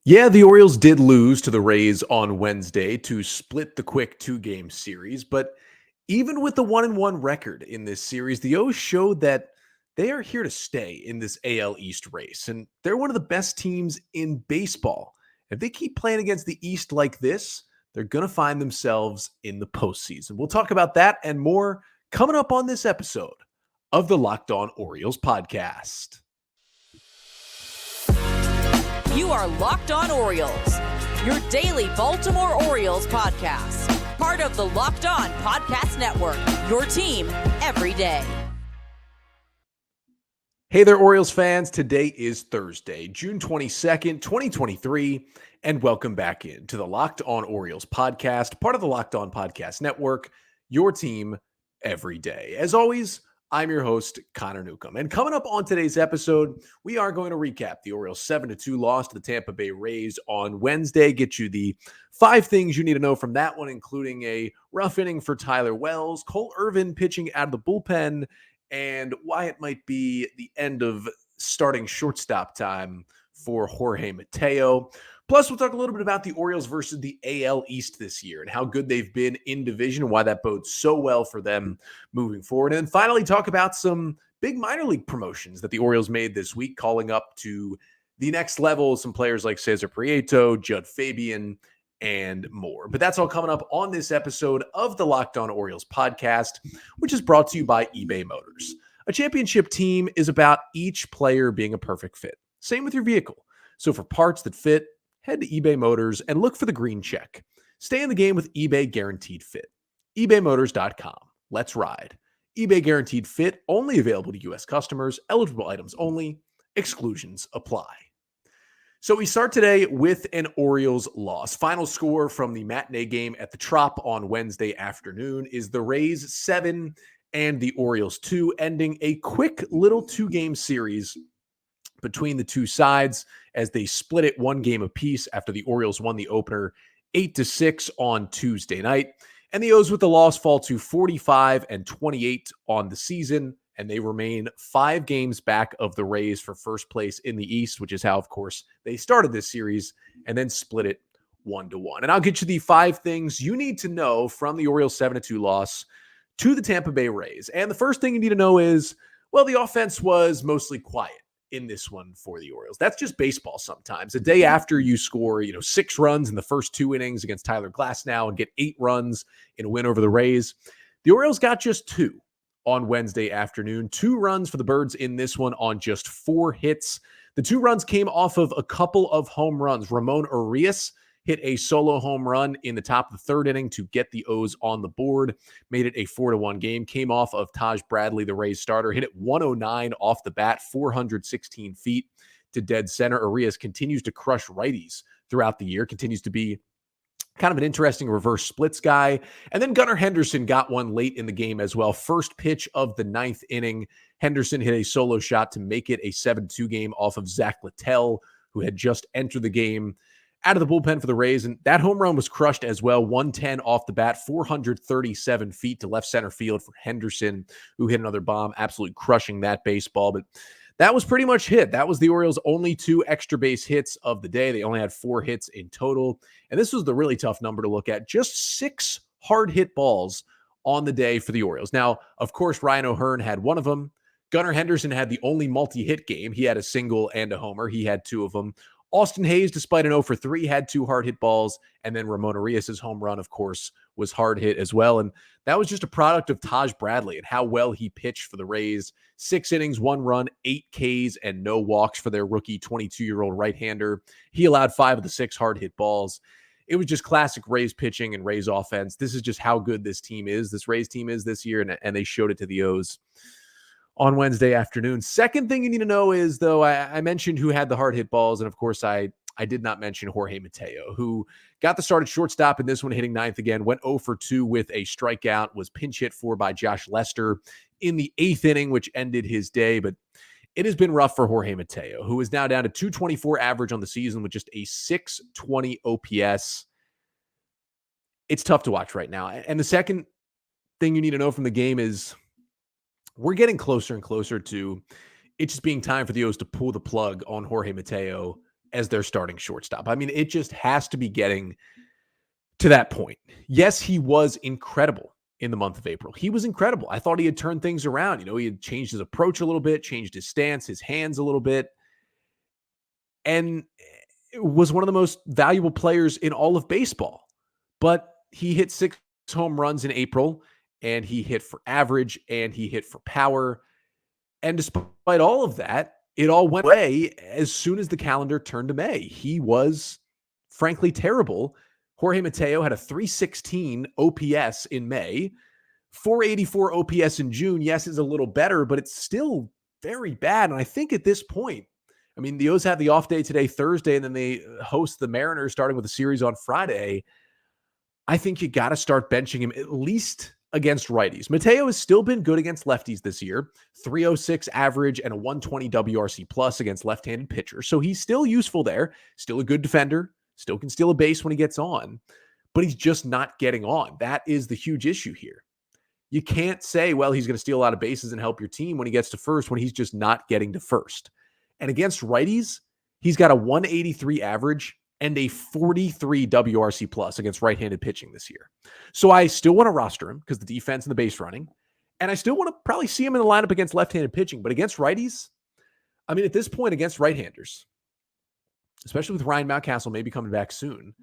Yeah, the Orioles did lose to the Rays on Wednesday to split the quick two-game series, but even with the 1-1 record in this series, the O's showed that they are here to stay in this AL East race, and they're one of the best teams in baseball. If they keep playing against the East like this, they're going to find themselves in the postseason. We'll talk about that and more coming up on this episode of the Locked On Orioles podcast. You are Locked On Orioles, your daily Baltimore Orioles podcast. Part of the Locked On Podcast Network, your team every day. Hey there, Orioles fans. Today is Thursday, June 22nd, 2023, and welcome back into the Locked On Orioles podcast, part of the Locked On Podcast Network, your team every day. As always, I'm your host, Connor Newcomb. And coming up on today's episode, we are going to recap the Orioles' 7-2 loss to the Tampa Bay Rays on Wednesday, get you the 5 things you need to know from that one, including a rough inning for Tyler Wells, Cole Irvin pitching out of the bullpen, and why it might be the end of starting shortstop time for Jorge Mateo. Plus, we'll talk a little bit about the Orioles versus the AL East this year and how good they've been in division and why that bodes so well for them moving forward. And then finally, talk about some big minor league promotions that the Orioles made this week, calling up to the next level some players like César Prieto, Jud Fabian, and more. But that's all coming up on this episode of the Locked On Orioles podcast, which is brought to you by eBay Motors. A championship team is about each player being a perfect fit. Same with your vehicle. So for parts that fit, head to eBay Motors and look for the green check. Stay in the game with eBay Guaranteed Fit. ebaymotors.com. Let's ride. eBay Guaranteed Fit only available to U.S. customers. Eligible items only. Exclusions apply. So we start today with an Orioles loss. Final score from the matinee game at the Trop on Wednesday afternoon is the Rays 7 and the Orioles 2, ending a quick little 2-game series between the two sides as they split it 1 game apiece after the Orioles won the opener 8-6 on Tuesday night. And the O's with the loss fall to 45-28 on the season, and they remain 5 games back of the Rays for first place in the East, which is how, of course, they started this series and then split it 1-1. And I'll get you the 5 things you need to know from the Orioles 7-2 loss to the Tampa Bay Rays. And the first thing you need to know is, well, the offense was mostly quiet in this one for the Orioles. That's just baseball sometimes. A day after you score, 6 runs in the first 2 innings against Tyler Glasnow and get 8 runs in a win over the Rays, the Orioles got just 2 on Wednesday afternoon. 2 runs for the Birds in this one on just 4 hits. The 2 runs came off of a couple of home runs. Ramon Urias hit a solo home run in the top of the 3rd inning to get the O's on the board, made it a 4-1 game. Came off of Taj Bradley, the Rays starter, hit it 109 off the bat, 416 feet to dead center. Urias continues to crush righties throughout the year, continues to be kind of an interesting reverse splits guy. And then Gunnar Henderson got one late in the game as well. First pitch of the 9th inning, Henderson hit a solo shot to make it a 7-2 game off of Zach Littell, who had just entered the game out of the bullpen for the Rays. And that home run was crushed as well. 110 off the bat, 437 feet to left center field for Henderson, who hit another bomb, absolutely crushing that baseball. But that was pretty much hit. That was the Orioles' only 2 extra base hits of the day. They only had 4 hits in total. And this was the really tough number to look at. Just 6 hard hit balls on the day for the Orioles. Now, of course, Ryan O'Hearn had one of them. Gunnar Henderson had the only multi-hit game. He had a single and a homer. He had 2 of them. Austin Hayes, despite an 0 for 3, had 2 hard hit balls. And then Ramon Urias' home run, of course, was hard hit as well. And that was just a product of Taj Bradley and how well he pitched for the Rays. 6 innings, 1 run, 8 Ks, and no walks for their rookie 22-year-old right-hander. He allowed 5 of the 6 hard hit balls. It was just classic Rays pitching and Rays offense. This is just how good this team is, this Rays team is this year, and they showed it to the O's on Wednesday afternoon. Second thing you need to know is, though, I mentioned who had the hard hit balls, and of course I did not mention Jorge Mateo, who got the start at shortstop in this one, hitting 9th again, went 0 for 2 with a strikeout, was pinch hit for by Josh Lester in the 8th inning, which ended his day. But it has been rough for Jorge Mateo, who is now down to 224 average on the season with just a 620 OPS. It's tough to watch right now. And the second thing you need to know from the game is we're getting closer and closer to it just being time for the O's to pull the plug on Jorge Mateo as their starting shortstop. I mean, it just has to be getting to that point. Yes, he was incredible in the month of April. He was incredible. I thought he had turned things around. You know, he had changed his approach a little bit, changed his stance, his hands a little bit, and was one of the most valuable players in all of baseball. But he hit 6 home runs in April, and he hit for average, and he hit for power. And despite all of that, it all went away as soon as the calendar turned to May. He was, frankly, terrible. Jorge Mateo had a 316 OPS in May, 484 OPS in June. Yes, it's a little better, but it's still very bad. And I think at this point, I mean, the O's have the off day today, Thursday, and then they host the Mariners starting with a series on Friday. I think you got to start benching him at least against righties. Mateo has still been good against lefties this year, 306 average and a 120 WRC plus against left-handed pitchers. So he's still useful there, still a good defender, still can steal a base when he gets on, but he's just not getting on. That is the huge issue here. You can't say, well, he's going to steal a lot of bases and help your team when he gets to first when he's just not getting to first. And against righties, he's got a 183 average and a 43 WRC plus against right-handed pitching this year. So I still want to roster him because the defense and the base running, and I still want to probably see him in the lineup against left-handed pitching. But against righties, I mean, at this point, against right-handers, especially with Ryan Mountcastle maybe coming back soon,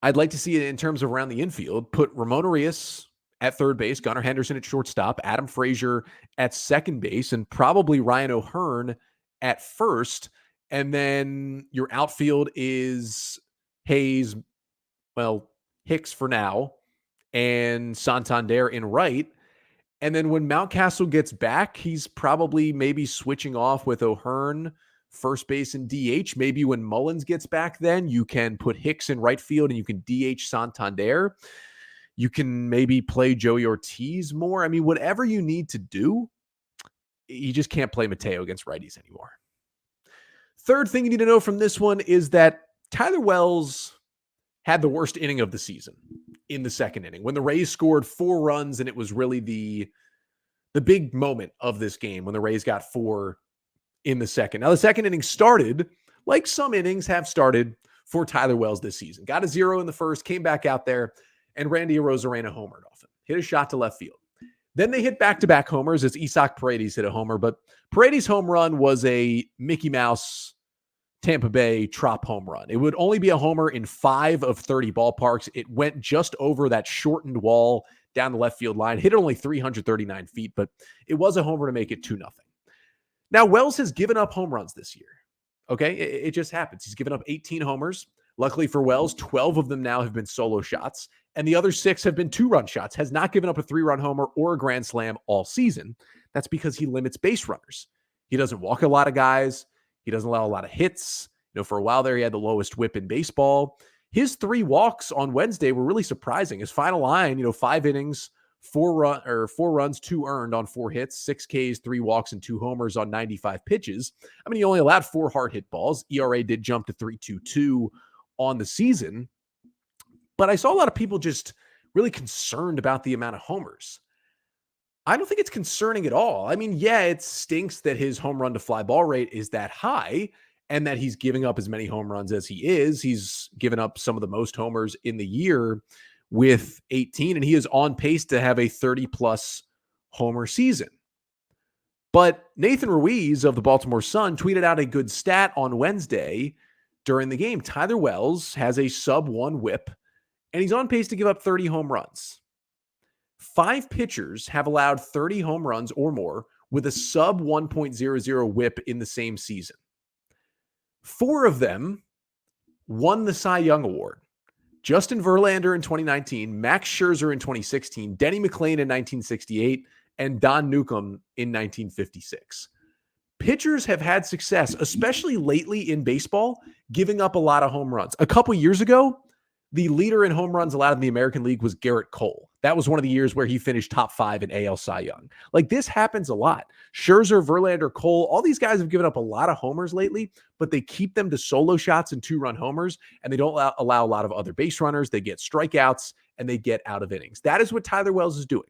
I'd like to see it in terms of around the infield, put Ramon Arias at third base, Gunnar Henderson at shortstop, Adam Frazier at second base, and probably Ryan O'Hearn at first. And then your outfield is Hayes, Hicks for now, and Santander in right. And then when Mountcastle gets back, he's probably maybe switching off with O'Hearn, first base and DH. Maybe when Mullins gets back, then you can put Hicks in right field and you can DH Santander. You can maybe play Joey Ortiz more. I mean, whatever you need to do, you just can't play Mateo against righties anymore. Third thing you need to know from this one is that Tyler Wells had the worst inning of the season in the second inning when the Rays scored 4 runs, and it was really the big moment of this game when the Rays got 4 in the second. Now, the second inning started like some innings have started for Tyler Wells this season. Got a 0 in the first, came back out there, and Randy Arozarena homered off him. Hit a shot to left field. Then they hit back-to-back homers as Isaac Paredes hit a homer, but Paredes' home run was a Mickey Mouse Tampa Bay Trop home run. It would only be a homer in 5 of 30 ballparks. It went just over that shortened wall down the left field line, hit it only 339 feet, but it was a homer to make it 2-0. Now, Wells has given up home runs this year. Okay, it just happens. He's given up 18 homers. Luckily for Wells, 12 of them now have been solo shots, and the other 6 have been 2-run shots. Has not given up a 3-run homer or a grand slam all season. That's because he limits base runners. He doesn't walk a lot of guys. He doesn't allow a lot of hits. You know, for a while there, he had the lowest whip in baseball. His 3 walks on Wednesday were really surprising. His final line, 5 innings, 4 runs, 2 earned on 4 hits, 6 Ks, 3 walks, and 2 homers on 95 pitches. I mean, he only allowed 4 hard hit balls. ERA did jump to 3.22 on the season. But I saw a lot of people just really concerned about the amount of homers. I don't think it's concerning at all. I mean, yeah, it stinks that his home run to fly ball rate is that high and that he's giving up as many home runs as he is. He's given up some of the most homers in the year with 18, and he is on pace to have a 30-plus homer season. But Nathan Ruiz of the Baltimore Sun tweeted out a good stat on Wednesday during the game. Tyler Wells has a sub-1 whip, and he's on pace to give up 30 home runs. 5 pitchers have allowed 30 home runs or more with a sub 1.00 whip in the same season. 4 of them won the Cy Young Award. Justin Verlander in 2019, Max Scherzer in 2016, Denny McLain in 1968, and Don Newcomb in 1956. Pitchers have had success, especially lately in baseball, giving up a lot of home runs. A couple years ago, the leader in home runs allowed in the American League was Garrett Cole. That was one of the years where he finished top 5 in AL Cy Young. Like, this happens a lot. Scherzer, Verlander, Cole, all these guys have given up a lot of homers lately, but they keep them to solo shots and 2-run homers, and they don't allow a lot of other base runners. They get strikeouts, and they get out of innings. That is what Tyler Wells is doing.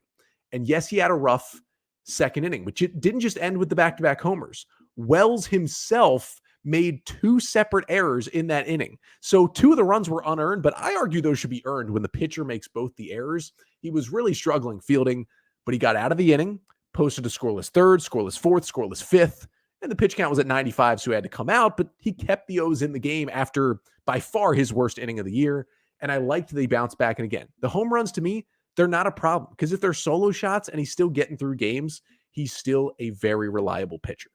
And yes, he had a rough second inning, but it didn't just end with the back-to-back homers. Wells himself made 2 separate errors in that inning. So 2 of the runs were unearned, but I argue those should be earned when the pitcher makes both the errors. He was really struggling fielding, but he got out of the inning, posted a scoreless third, scoreless fourth, scoreless fifth, and the pitch count was at 95, so he had to come out, but he kept the O's in the game after by far his worst inning of the year, and I liked that he bounced back. And again, the home runs to me, they're not a problem, because if they're solo shots and he's still getting through games, he's still a very reliable pitcher.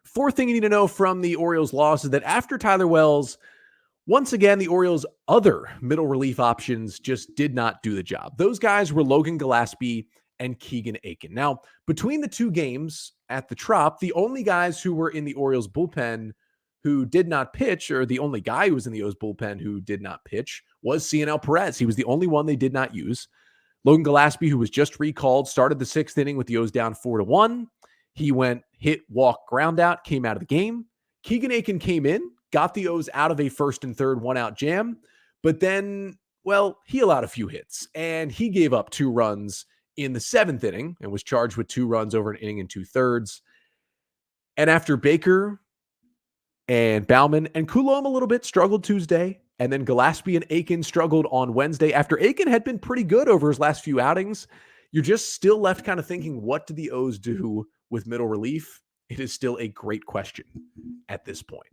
Fourth thing you need to know from the Orioles loss is that after Tyler Wells, once again, the Orioles' other middle relief options just did not do the job. Those guys were Logan Gillespie and Keegan Aiken. Now, between the 2 games at the Trop, the only guys who were in the Orioles bullpen who did not pitch, or the only guy who was in the O's bullpen who did not pitch, was CNL Perez. He was the only one they did not use. Logan Gillespie, who was just recalled, started the 6th inning with the O's down 4-1. He went hit, walk, ground out, came out of the game. Keegan Aiken came in, got the O's out of a 1st and 3rd 1-out jam, but then, well, he allowed a few hits, and he gave up 2 runs in the 7th inning and was charged with 2 runs over an inning and 2/3. And after Baker and Baumann and Coulombe a little bit struggled Tuesday, and then Gillespie and Aiken struggled on Wednesday, after Aiken had been pretty good over his last few outings, you're just still left kind of thinking, what do the O's do with middle relief? It is still a great question at this point.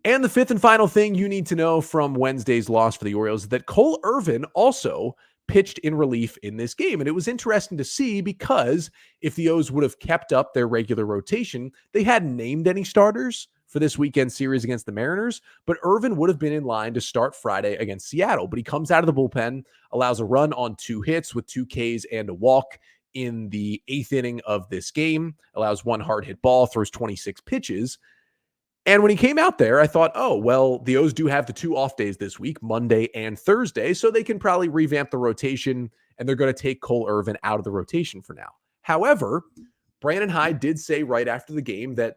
And the 5th and final thing you need to know from Wednesday's loss for the Orioles is that Cole Irvin also pitched in relief in this game. And it was interesting to see, because if the O's would have kept up their regular rotation, they hadn't named any starters for this weekend series against the Mariners, but Irvin would have been in line to start Friday against Seattle. But he comes out of the bullpen, allows a run on 2 hits with 2 Ks and a walk in the 8th inning of this game, allows 1 hard hit ball, throws 26 pitches. And when he came out there, I thought, oh, well, the O's do have the 2 off days this week, Monday and Thursday, so they can probably revamp the rotation, and they're going to take Cole Irvin out of the rotation for now. However, Brandon Hyde did say right after the game that,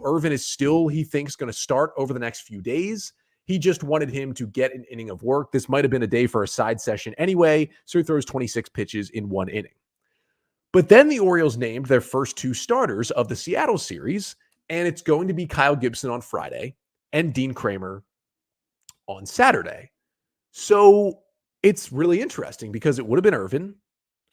Irvin is still, he thinks, going to start over the next few days. He just wanted him to get an inning of work. This might have been a day for a side session anyway, so he throws 26 pitches in 1 inning. But then the Orioles named their first 2 starters of the Seattle series, and it's going to be Kyle Gibson on Friday and Dean Kramer on Saturday. So it's really interesting, because it would have been Irvin.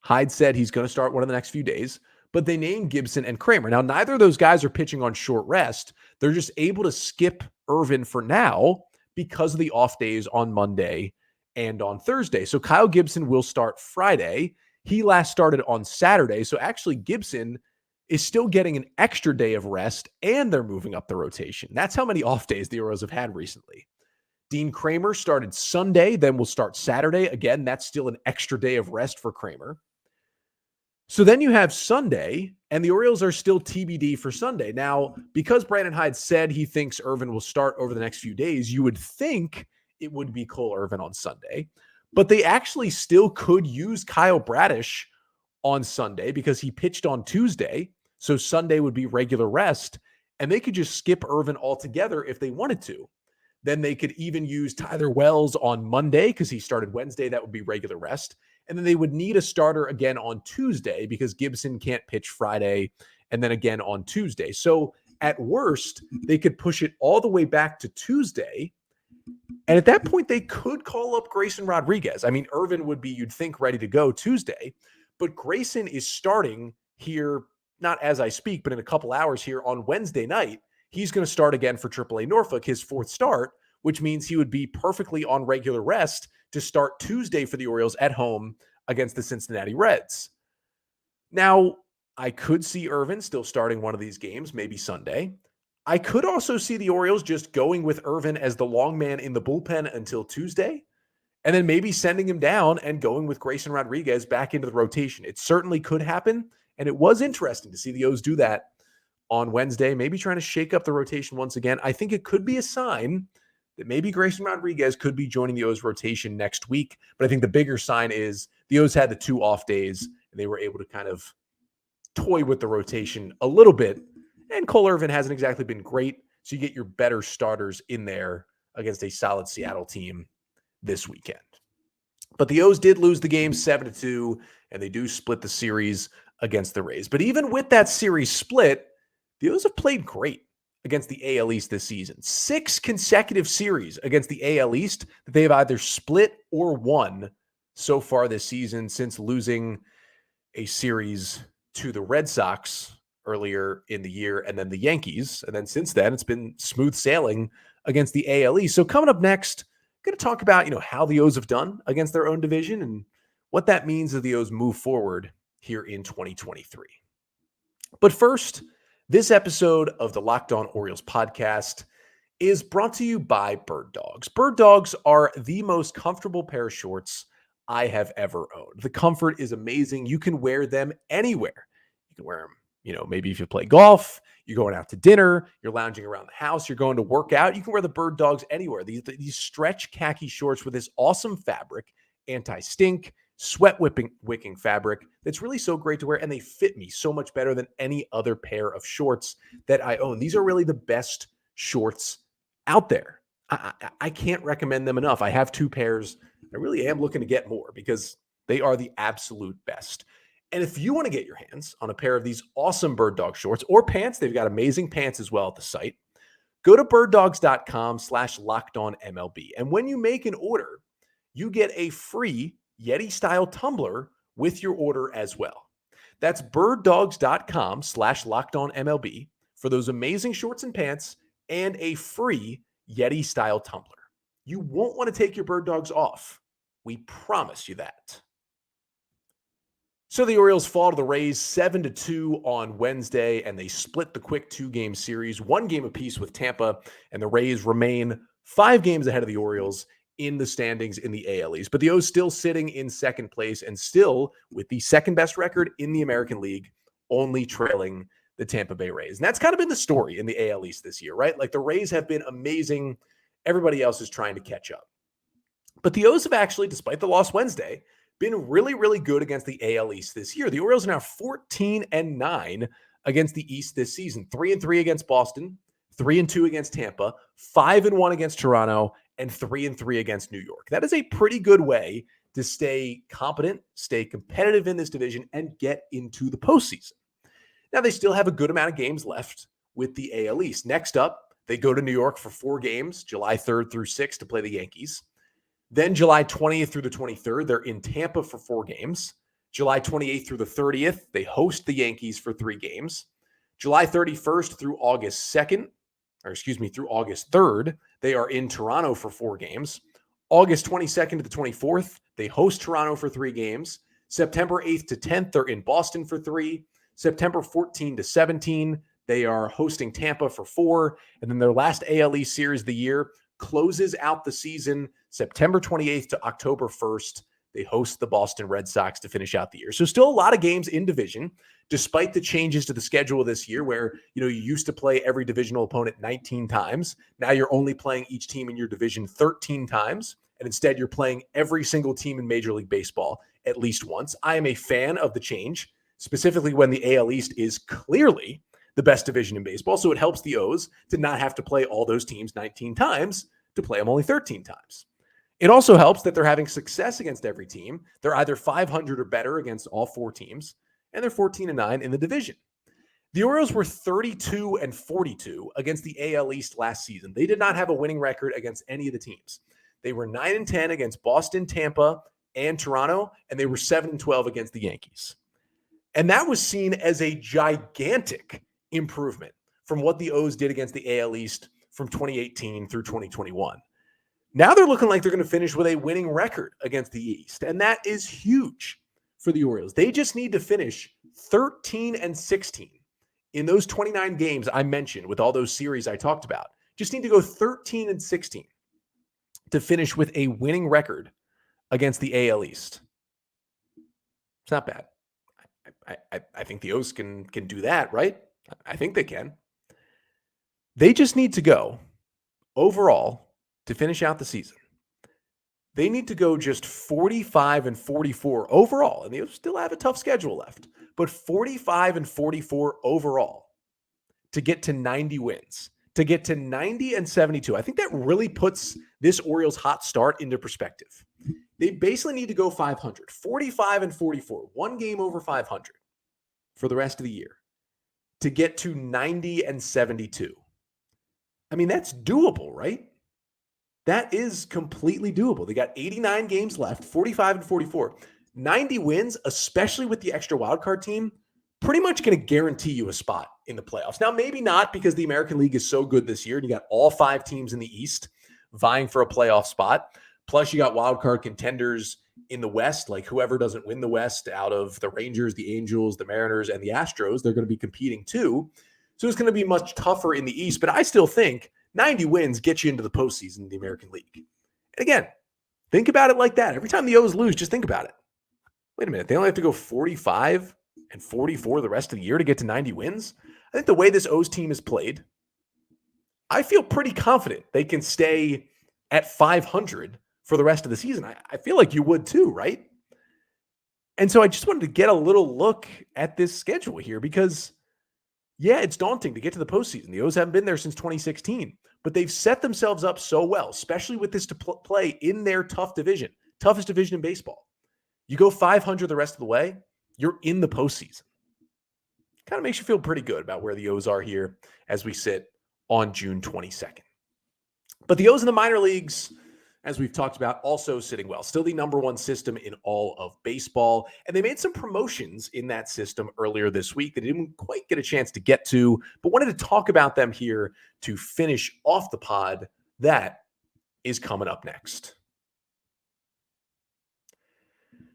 Hyde said he's going to start one of the next few days, but they named Gibson and Kramer. Now, neither of those guys are pitching on short rest. They're just able to skip Irvin for now because of the off days on Monday and on Thursday. So Kyle Gibson will start Friday. He last started on Saturday. So actually Gibson is still getting an extra day of rest, and they're moving up the rotation. That's how many off days the Orioles have had recently. Dean Kramer started Sunday, then will start Saturday. Again, that's still an extra day of rest for Kramer. So then you have Sunday, and the Orioles are still TBD for Sunday. Now, because Brandon Hyde said he thinks Irvin will start over the next few days, you would think it would be Cole Irvin on Sunday, but they actually still could use Kyle Bradish on Sunday because he pitched on Tuesday. So Sunday would be regular rest, and they could just skip Irvin altogether if they wanted to. Then they could even use Tyler Wells on Monday because he started Wednesday. That would be regular rest. And then they would need a starter again on Tuesday because Gibson can't pitch Friday, and then again on Tuesday. So at worst, they could push it all the way back to Tuesday. And at that point, they could call up Grayson Rodriguez. I mean, Irvin would be, you'd think, ready to go Tuesday, but Grayson is starting here, not as I speak, but in a couple hours here on Wednesday night. He's going to start again for AAA Norfolk, his 4th start, which means he would be perfectly on regular rest to start Tuesday for the Orioles at home against the Cincinnati Reds. Now, I could see Irvin still starting one of these games, maybe Sunday. I could also see the Orioles just going with Irvin as the long man in the bullpen until Tuesday, and then maybe sending him down and going with Grayson Rodriguez back into the rotation. It certainly could happen, and it was interesting to see the O's do that on Wednesday, maybe trying to shake up the rotation once again. I think it could be a sign that maybe Grayson Rodriguez could be joining the O's rotation next week. But I think the bigger sign is the O's had the 2 off days, and they were able to kind of toy with the rotation a little bit. And Cole Irvin hasn't exactly been great, so you get your better starters in there against a solid Seattle team this weekend. But the O's did lose the game 7-2, and they do split the series against the Rays. But even with that series split, the O's have played great. against the AL East this season. 6 consecutive series against the AL East that they have either split or won so far this season, since losing a series to the Red Sox earlier in the year and then the Yankees. And then since then, it's been smooth sailing against the AL East. So coming up next, I'm going to talk about, how the O's have done against their own division and what that means as the O's move forward here in 2023. But first, this episode of the Locked On Orioles podcast is brought to you by Birddogs. Birddogs are the most comfortable pair of shorts I have ever owned. The comfort is amazing. You can wear them anywhere. You can wear them, maybe if you play golf, you're going out to dinner, you're lounging around the house, you're going to work out. You can wear the Birddogs anywhere. These stretch khaki shorts with this awesome fabric, anti-stink, sweat wicking fabric that's really so great to wear, and they fit me so much better than any other pair of shorts that I own. These are really the best shorts out there. I can't recommend them enough. I have 2 pairs. I really am looking to get more because they are the absolute best. And if you want to get your hands on a pair of these awesome Birddog shorts or pants, they've got amazing pants as well at the site. Go to birddogs.com/lockedonmlb. And when you make an order, you get a free Yeti-style tumbler with your order as well. That's birddogs.com/lockedonmlb for those amazing shorts and pants and a free Yeti-style tumbler. You won't want to take your Birddogs off. We promise you that. So the Orioles fall to the Rays 7-2 on Wednesday, and they split the quick 2-game series, 1 game apiece with Tampa, and the Rays remain 5 games ahead of the Orioles in the standings in the AL East. But the O's still sitting in second place and still with the second best record in the American League, only trailing the Tampa Bay Rays. And that's kind of been the story in the AL East this year, right? Like the Rays have been amazing. Everybody else is trying to catch up. But the O's have actually, despite the loss Wednesday, been really, really good against the AL East this year. The Orioles are now 14-9 against the East this season. 3-3 against Boston, 3-2 against Tampa, 5-1 against Toronto, and 3-3 against New York. That is a pretty good way to stay competent, stay competitive in this division, and get into the postseason. Now, they still have a good amount of games left with the AL East. Next up, they go to New York for 4 games, July 3rd through 6th to play the Yankees. Then July 20th through the 23rd, they're in Tampa for 4 games. July 28th through the 30th, they host the Yankees for 3 games. July 31st through August 2nd, through August 3rd, they are in Toronto for 4 games. August 22nd to the 24th, they host Toronto for 3 games. September 8th to 10th, they're in Boston for 3. September 14 to 17, they are hosting Tampa for 4. And then their last AL East series of the year closes out the season September 28th to October 1st. They host the Boston Red Sox to finish out the year. So still a lot of games in division, despite the changes to the schedule this year where, you used to play every divisional opponent 19 times. Now you're only playing each team in your division 13 times. And instead you're playing every single team in Major League Baseball at least once. I am a fan of the change, specifically when the AL East is clearly the best division in baseball. So it helps the O's to not have to play all those teams 19 times, to play them only 13 times. It also helps that they're having success against every team. They're either 500 or better against all 4 teams, and they're 14-9 in the division. The Orioles were 32-42 against the AL East last season. They did not have a winning record against any of the teams. They were 9-10 against Boston, Tampa, and Toronto, and they were 7-12 against the Yankees. And that was seen as a gigantic improvement from what the O's did against the AL East from 2018 through 2021. Now they're looking like they're going to finish with a winning record against the East, and that is huge for the Orioles. They just need to finish 13-16 in those 29 games I mentioned with all those series I talked about. Just need to go 13-16 to finish with a winning record against the AL East. It's not bad. I think the O's can do that, right? I think they can. They just need to go overall to finish out the season. They need to go just 45-44 overall, and they still have a tough schedule left, but 45-44 overall to get to 90 wins, to get to 90-72. I think that really puts this Orioles hot start into perspective. They basically need to go 500, 45-44, 1 game over 500 for the rest of the year to get to 90-72. I mean, that's doable, right? That is completely doable. They got 89 games left, 45 and 44. 90 wins, especially with the extra wildcard team, pretty much going to guarantee you a spot in the playoffs. Now, maybe not because the American League is so good this year and you got all 5 teams in the East vying for a playoff spot. Plus, you got wildcard contenders in the West, like whoever doesn't win the West out of the Rangers, the Angels, the Mariners, and the Astros, they're going to be competing too. So it's going to be much tougher in the East, but I still think 90 wins get you into the postseason in the American League. And again, think about it like that. Every time the O's lose, just think about it. Wait a minute, they only have to go 45 and 44 the rest of the year to get to 90 wins? I think the way this O's team is played, I feel pretty confident they can stay at 500 for the rest of the season. I feel like you would too, right? And so I just wanted to get a little look at this schedule here because, yeah, it's daunting to get to the postseason. The O's haven't been there since 2016, but they've set themselves up so well, especially with this to play in their tough division, toughest division in baseball. You go 500 the rest of the way, you're in the postseason. Kind of makes you feel pretty good about where the O's are here as we sit on June 22nd. But the O's in the minor leagues, as we've talked about, also sitting well. Still the number one system in all of baseball. And they made some promotions in that system earlier this week that they didn't quite get a chance to get to, but wanted to talk about them here to finish off the pod. That is coming up next.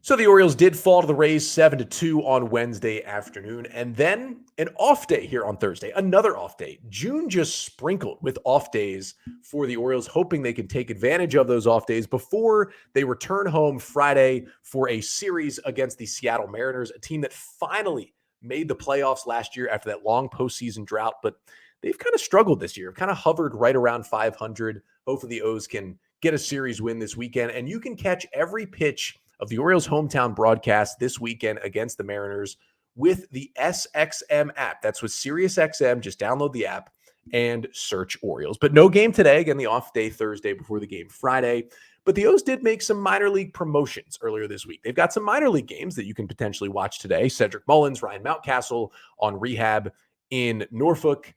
So the Orioles did fall to the Rays 7-2 on Wednesday afternoon, and then an off day here on Thursday, another off day. June just sprinkled with off days for the Orioles, hoping they can take advantage of those off days before they return home Friday for a series against the Seattle Mariners, a team that finally made the playoffs last year after that long postseason drought, but they've kind of struggled this year, kind of hovered right around 500. Hopefully the O's can get a series win this weekend, and you can catch every pitch of the Orioles hometown broadcast this weekend against the Mariners with the SXM app. That's with SiriusXM. Just download the app and search Orioles. But no game today. Again, the off day Thursday before the game Friday. But the O's did make some minor league promotions earlier this week. They've got some minor league games that you can potentially watch today. Cedric Mullins, Ryan Mountcastle on rehab in Norfolk.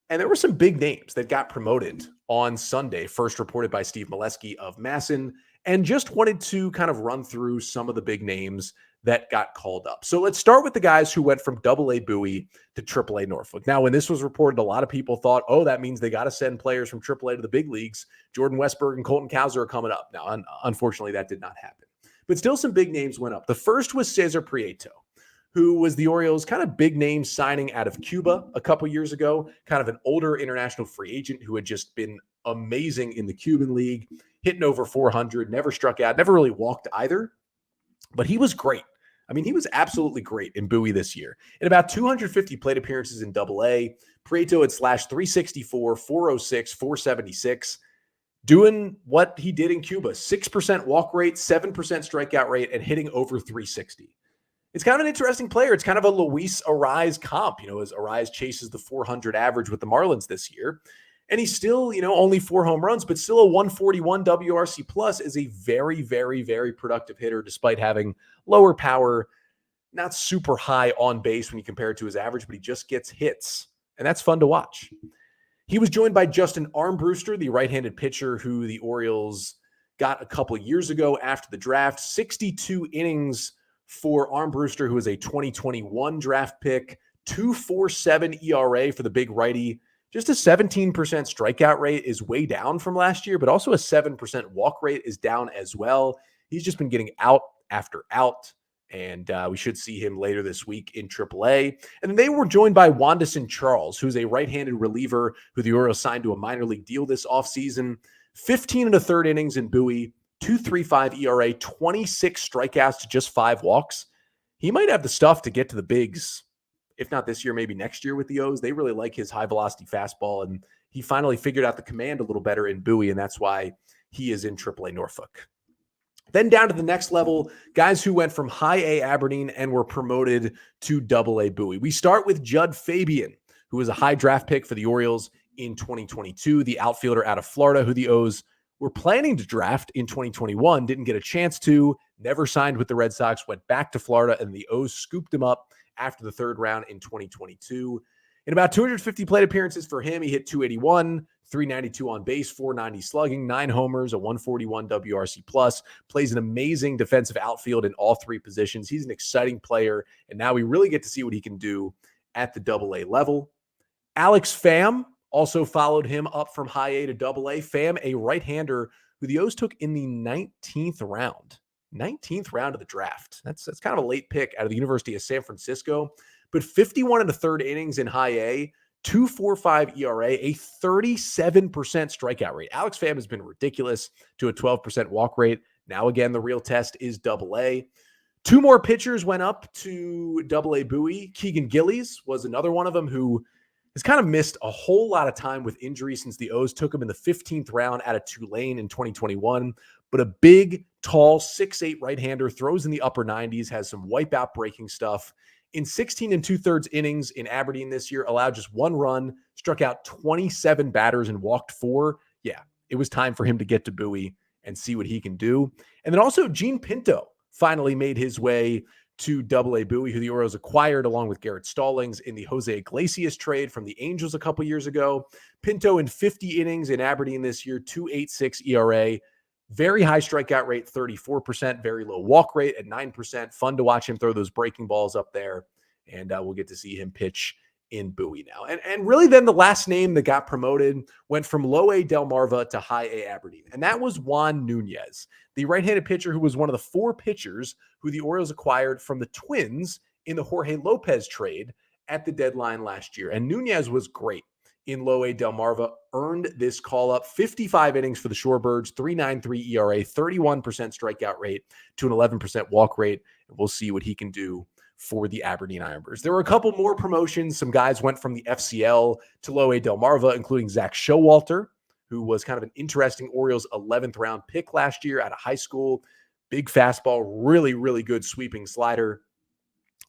And there were some big names that got promoted on Sunday, first reported by Steve Molesky of Masson, and just wanted to kind of run through some of the big names that got called up. So let's start with the guys who went from AA Bowie to AAA Norfolk. Now, when this was reported, a lot of people thought, oh, that means they got to send players from AAA to the big leagues. Jordan Westberg and Colton Cowser are coming up. Now, unfortunately, that did not happen. But still some big names went up. The first was César Prieto, who was the Orioles' kind of big name signing out of Cuba a couple years ago, kind of an older international free agent who had just been amazing in the Cuban League, hitting over 400, never struck out, never really walked either, but he was great. I mean, he was absolutely great in Bowie this year. In about 250 plate appearances in AA, Prieto had slashed 364, 406, 476, doing what he did in Cuba, 6% walk rate, 7% strikeout rate, and hitting over 360. It's kind of an interesting player. It's kind of a Luis Arraez comp, as Arraez chases the 400 average with the Marlins this year. And he's still, only 4 home runs, but still a 141 WRC plus is a very, very, very productive hitter despite having lower power, not super high on base when you compare it to his average, but he just gets hits. And that's fun to watch. He was joined by Justin Armbruster, the right-handed pitcher who the Orioles got a couple years ago after the draft. 62 innings for Armbruster, who is a 2021 draft pick, 2.47 ERA for the big righty. Just a 17% strikeout rate is way down from last year, but also a 7% walk rate is down as well. He's just been getting out after out, and we should see him later this week in AAA. And then they were joined by Wanderson Charles, who's a right-handed reliever who the Orioles signed to a minor league deal this offseason. 15 1/3 innings in Bowie, 2.35 ERA, 26 strikeouts to just 5 walks. He might have the stuff to get to the bigs, if not this year, maybe next year with the O's. They really like his high-velocity fastball, and he finally figured out the command a little better in Bowie, and that's why he is in AAA Norfolk. Then down to the next level, guys who went from high A Aberdeen and were promoted to AA Bowie. We start with Jud Fabian, who was a high draft pick for the Orioles in 2022, the outfielder out of Florida, who the O's were planning to draft in 2021, didn't get a chance to, never signed with the Red Sox, went back to Florida, and the O's scooped him up after the 3rd round in 2022. In about 250 plate appearances for him, he hit 281, .392 on base, .490 slugging, 9 homers, a .141 WRC plus, plays an amazing defensive outfield in all 3 positions. He's an exciting player, and now we really get to see what he can do at the AA level. Alex Pham also followed him up from high A to AA. Pham, a right-hander who the O's took in the 19th round. 19th round of the draft. That's kind of a late pick out of the University of San Francisco. But 51 1/3 innings in high A, 2.45 ERA, a 37% strikeout rate. Alex Pham has been ridiculous to a 12% walk rate. Now, again, the real test is AA. 2 more pitchers went up to AA Bowie. Keegan Gillies was another one of them who has kind of missed a whole lot of time with injury since the O's took him in the 15th round out of Tulane in 2021. But a big, tall, 6'8" right-hander, throws in the upper 90s, has some wipeout breaking stuff. In 16 2/3 innings in Aberdeen this year, allowed just 1 run, struck out 27 batters and walked 4. Yeah, it was time for him to get to Bowie and see what he can do. And then also Jean Pinto finally made his way to AA Bowie, who the Orioles acquired along with Garrett Stallings in the Jose Iglesias trade from the Angels a couple years ago. Pinto in 50 innings in Aberdeen this year, 2.86 ERA. Very high strikeout rate, 34%, very low walk rate at 9%. Fun to watch him throw those breaking balls up there. And we'll get to see him pitch in Bowie now. And really then the last name that got promoted went from low A Delmarva to high A Aberdeen. And that was Juan Nunez, the right-handed pitcher who was one of the 4 pitchers who the Orioles acquired from the Twins in the Jorge Lopez trade at the deadline last year. And Nunez was great in low A Delmarva, earned this call-up, 55 innings for the Shorebirds, 3.93 ERA, 31% strikeout rate to an 11% walk rate. And we'll see what he can do for the Aberdeen Ironbirds. There were a couple more promotions. Some guys went from the FCL to low A Delmarva, including Zach Showalter, who was kind of an interesting Orioles 11th round pick last year out of high school. Big fastball, really, really good sweeping slider.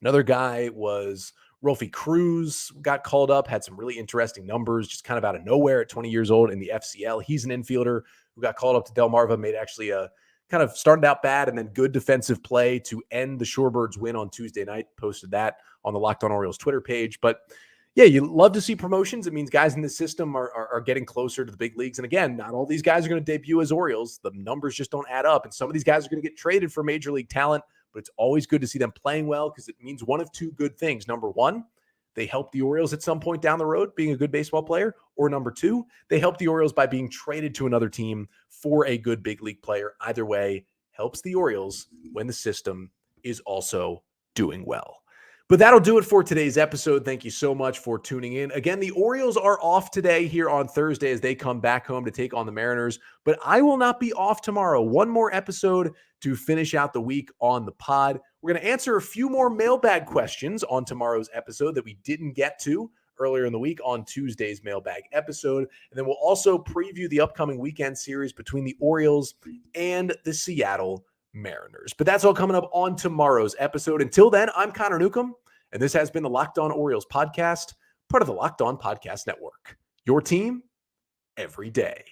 Another guy was Rolfie Cruz, got called up, had some really interesting numbers, just kind of out of nowhere at 20 years old in the FCL. He's an infielder who got called up to Delmarva, made actually a kind of started out bad and then good defensive play to end the Shorebirds win on Tuesday night. Posted that on the Locked On Orioles Twitter page. But yeah, you love to see promotions. It means guys in the system are getting closer to the big leagues. And again, not all these guys are going to debut as Orioles. The numbers just don't add up. And some of these guys are going to get traded for major league talent, but it's always good to see them playing well because it means one of 2 good things. Number 1, they help the Orioles at some point down the road being a good baseball player. Or number 2, they help the Orioles by being traded to another team for a good big league player. Either way, helps the Orioles when the system is also doing well. But that'll do it for today's episode. Thank you so much for tuning in. Again, the Orioles are off today here on Thursday as they come back home to take on the Mariners, but I will not be off tomorrow. One more episode to finish out the week on the pod. We're going to answer a few more mailbag questions on tomorrow's episode that we didn't get to earlier in the week on Tuesday's mailbag episode. And then we'll also preview the upcoming weekend series between the Orioles and the Seattle Mariners. But that's all coming up on tomorrow's episode. Until then, I'm Connor Newcomb, and this has been the Locked On Orioles podcast, part of the Locked On Podcast Network. Your team every day.